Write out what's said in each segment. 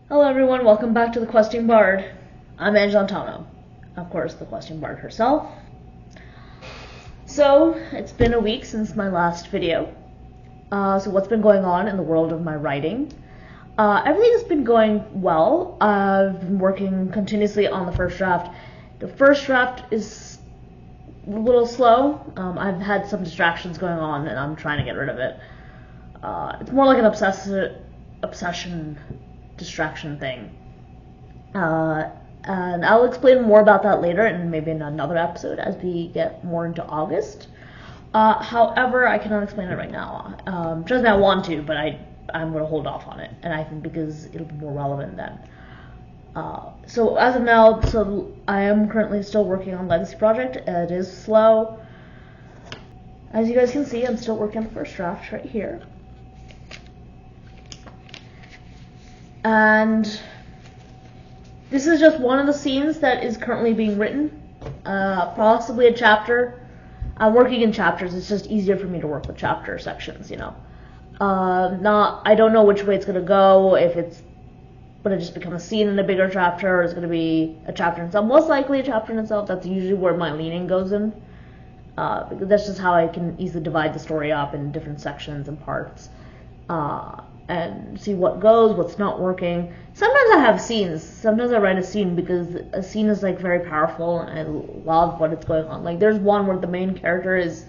Hello everyone, welcome back to the Questing Bard. I'm Angela Antano, of course the Questing Bard herself. So, it's been a week since my last video. So what's been going on in the world of my writing? Everything has been going well. I've been working continuously on the first draft. The first draft is a little slow. I've had some distractions going on and I'm trying to get rid of it. It's more like an obsession distraction thing. And I'll explain more about that later and maybe in another episode as we get more into August. However, I cannot explain it right now. Trust me, I want to, but I'm going to hold off on it, and I think because it'll be more relevant then. So as of now, I am currently still working on Legacy Project. It is slow. As you guys can see, I'm still working on the first draft right here. And this is just one of the scenes that is currently being written. Possibly a chapter. I'm working in chapters. It's just easier for me to work with chapter sections, you know. I don't know which way it's gonna go. If it's gonna just become a scene in a bigger chapter, or it's gonna be a chapter in itself. Most likely a chapter in itself. That's usually where my leaning goes in. Because that's just how I can easily divide the story up in different sections and parts. And see what goes, what's not working. Sometimes I have scenes. Sometimes I write a scene because a scene is like very powerful and I love what it's going on. Like there's one where the main character is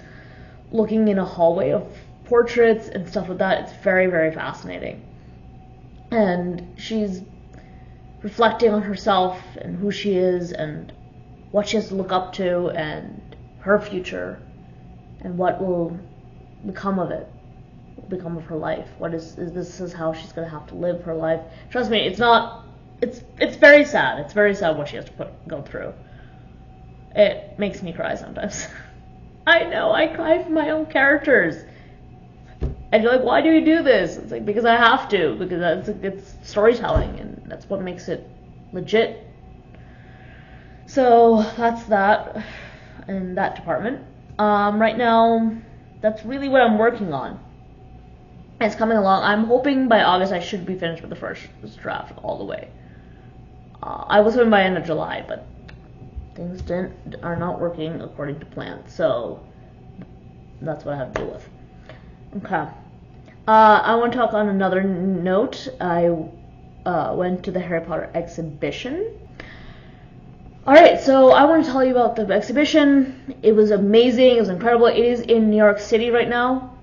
looking in a hallway of portraits and stuff like that. It's very, very fascinating. And she's reflecting on herself and who she is and what she has to look up to and her future and what will become of it. Become of her life. This is how she's gonna have to live her life. Trust me, it's very sad. It's very sad what she has to go through. It makes me cry sometimes. I know, I cry for my own characters. And you're like, why do you do this? It's like, because I have to, because it's storytelling and that's what makes it legit. So that's that in that department. Right now, that's really what I'm working on. It's coming along. I'm hoping by August I should be finished with the first draft all the way. I was hoping by end of July, but things are not working according to plan. So that's what I have to deal with. Okay. I want to talk on another note. I went to the Harry Potter exhibition. Alright, so I want to tell you about the exhibition. It was amazing. It was incredible. It is in New York City right now.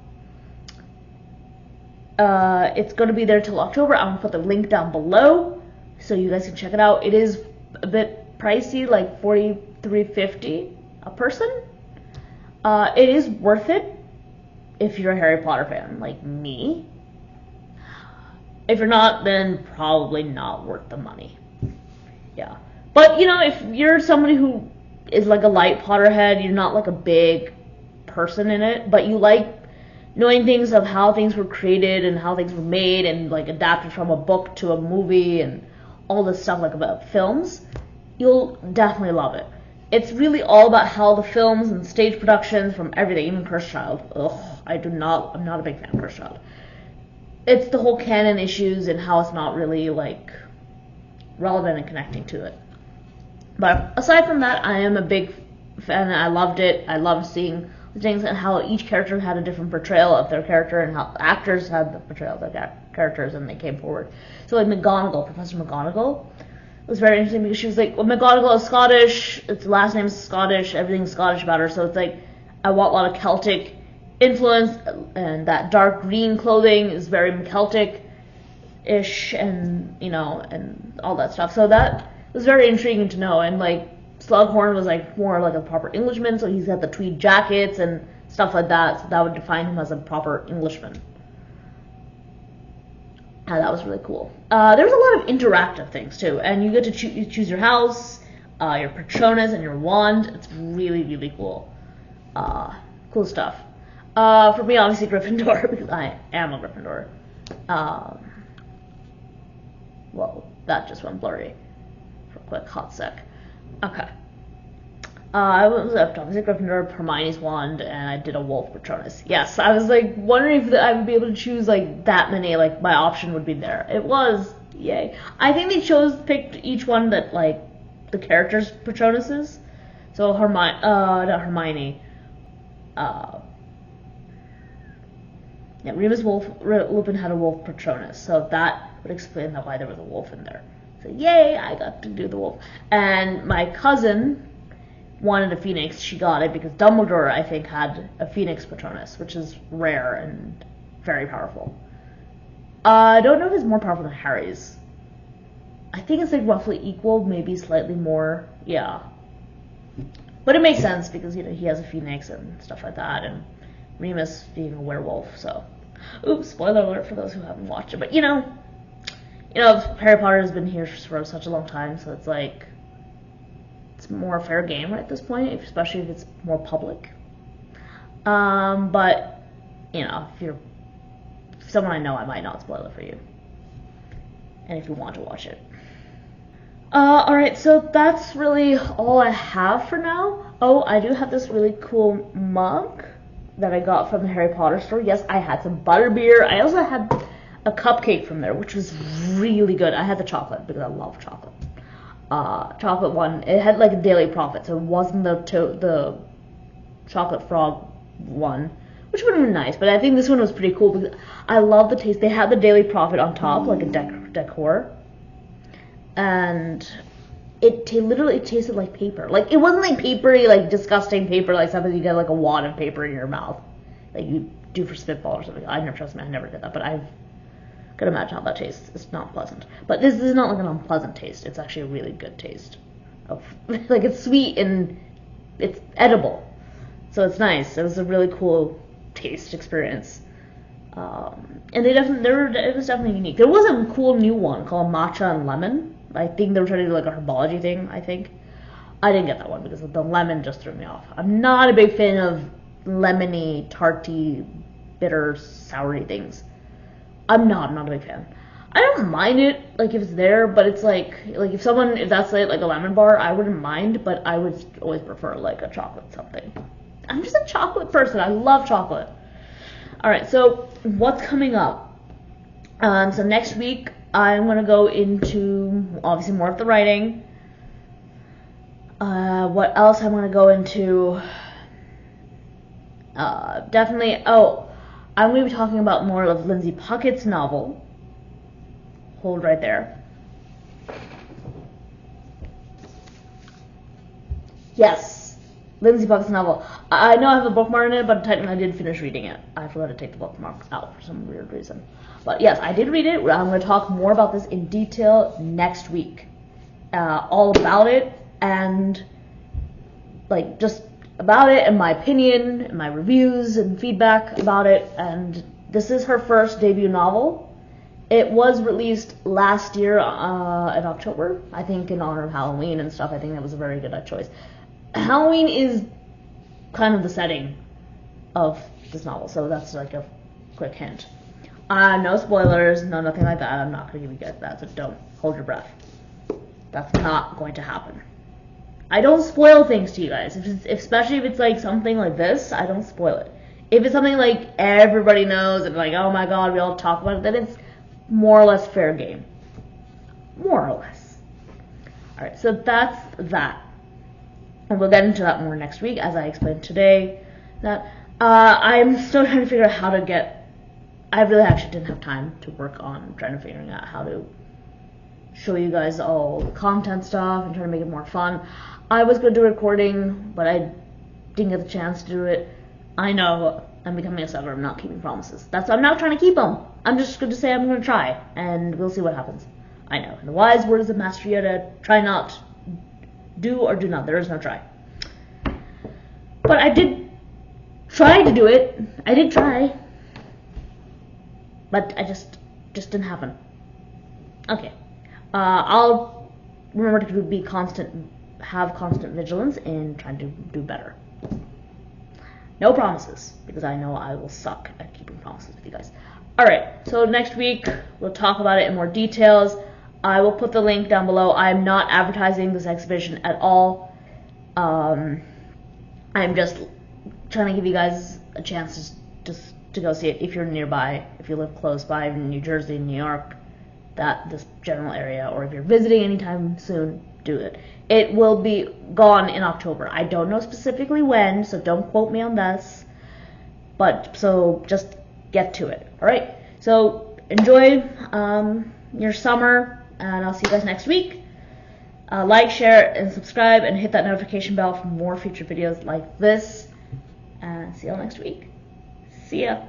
It's going to be there till October. I'm going to put the link down below so you guys can check it out. It is a bit pricey, like $43.50 a person. It is worth it if you're a Harry Potter fan like me. If you're not, then probably not worth the money. Yeah. But, you know, if you're somebody who is like a light Potterhead, you're not like a big person in it, but you like knowing things of how things were created and how things were made and like adapted from a book to a movie and all this stuff like about films, you'll definitely love it. It's really all about how the films and stage productions from everything, even Cursed Child. I'm not a big fan of Cursed Child. It's the whole canon issues and how it's not really like relevant and connecting to it. But aside from that, I am a big fan. I loved it. I loved seeing things and how each character had a different portrayal of their character and how actors had the portrayal of their characters and they came forward. So like McGonagall, Professor McGonagall, was very interesting because she was like, well, McGonagall is Scottish, its last name is Scottish, everything's Scottish about her, so it's like, I want a lot of Celtic influence, and that dark green clothing is very Celtic-ish, and, you know, and all that stuff. So that was very intriguing to know, and like, Slughorn was like more like a proper Englishman, so he's got the tweed jackets and stuff like that, so that would define him as a proper Englishman. And that was really cool. There's a lot of interactive things too, and you get to choose your house, your Patronus, and your wand. It's really, really cool. Cool stuff. For me, obviously Gryffindor, because I am a Gryffindor. Well, that just went blurry for a quick hot sec. Okay. I was obviously Gryffindor, Hermione's wand, and I did a wolf Patronus. Yes, I was like wondering if I would be able to choose like that many. Like my option would be there. It was, yay. I think they picked each one that like the characters' Patronuses. So not Hermione. Yeah, Remus Lupin had a wolf Patronus, so that would explain why there was a wolf in there. So yay, I got to do the wolf. And my cousin wanted a phoenix. She got it because Dumbledore, I think, had a phoenix Patronus, which is rare and very powerful. I don't know if it's more powerful than Harry's. I think it's like roughly equal, maybe slightly more. Yeah. But it makes sense because, he has a phoenix and stuff like that, and Remus being a werewolf, so. Oops, spoiler alert for those who haven't watched it. But, Harry Potter has been here for such a long time, so it's like, it's more a fair game at this point, especially if it's more public. But, if you're someone I know, I might not spoil it for you. And if you want to watch it. Alright, so that's really all I have for now. Oh, I do have this really cool mug that I got from the Harry Potter store. Yes, I had some butterbeer. I also had a cupcake from there, which was really good. I had the chocolate because I love chocolate. Chocolate one, it had like a Daily Prophet, so it wasn't the chocolate frog one, which would have been nice, but I think this one was pretty cool because I love the taste. They had the Daily Prophet on top, like a decor, and it literally tasted like paper. Like, it wasn't like papery, like disgusting paper, like something you get like a wad of paper in your mouth, like you do for spitball or something. I never did that, but I could imagine how that tastes. It's not pleasant. But this is not like an unpleasant taste. It's actually a really good taste. Like, it's sweet and it's edible. So it's nice. It was a really cool taste experience. And it was definitely unique. There was a cool new one called Matcha and Lemon. I think they were trying to do like a herbology thing, I think. I didn't get that one because the lemon just threw me off. I'm not a big fan of lemony, tarty, bitter, soury things. I'm not a big fan. I don't mind it, like, if it's there, but it's like if that's like a lemon bar, I wouldn't mind, but I would always prefer like a chocolate something. I'm just a chocolate person. I love chocolate. Alright, so what's coming up? So next week, I'm going to go into, obviously, more of the writing. What else I'm going to go into? Definitely, I'm going to be talking about more of Lindsay Puckett's novel. Hold right there. Yes, Lindsay Puckett's novel. I know I have a bookmark in it, but technically I did finish reading it. I forgot to take the bookmark out for some weird reason. But yes, I did read it. I'm going to talk more about this in detail next week. All about it, and like just about it, and my opinion, and my reviews and feedback about it. And this is her first debut novel. It was released last year in October, I think, in honor of Halloween and stuff. I think that was a very good choice. Halloween is kind of the setting of this novel, so that's like a quick hint. No spoilers, no nothing like that. I'm not going to give you guys that, so don't hold your breath. That's not going to happen. I don't spoil things to you guys, especially if it's like something like this. I don't spoil it. If it's something like everybody knows and like, oh my god, we all talk about it, then it's more or less fair game. More or less. Alright, so that's that. And we'll get into that more next week, as I explained today. That I'm still trying to figure out how to get... I really actually didn't have time to work on trying to figure out how to show you guys all the content stuff and try to make it more fun. I was going to do recording, but I didn't get the chance to do it. I know I'm becoming a sucker. I'm not keeping promises. I'm not trying to keep them. I'm just going to say I'm going to try, and we'll see what happens. I know. And the wise words of Master Yoda, try not. Do or do not. There is no try. But I did try to do it. I did try. But I just didn't happen. Okay. I'll remember to have constant vigilance in trying to do better. No promises, because I know I will suck at keeping promises with you guys. Alright, so next week we'll talk about it in more details. I will put the link down below. I'm not advertising this exhibition at all. I'm just trying to give you guys a chance just to go see it if you're nearby, if you live close by in New Jersey, New York, this general area, or if you're visiting anytime soon, do it. It will be gone in October. I don't know specifically when, so don't quote me on this. But so just get to it. All right. So enjoy your summer, and I'll see you guys next week. Like, share, and subscribe, and hit that notification bell for more future videos like this. And see you all next week. See ya.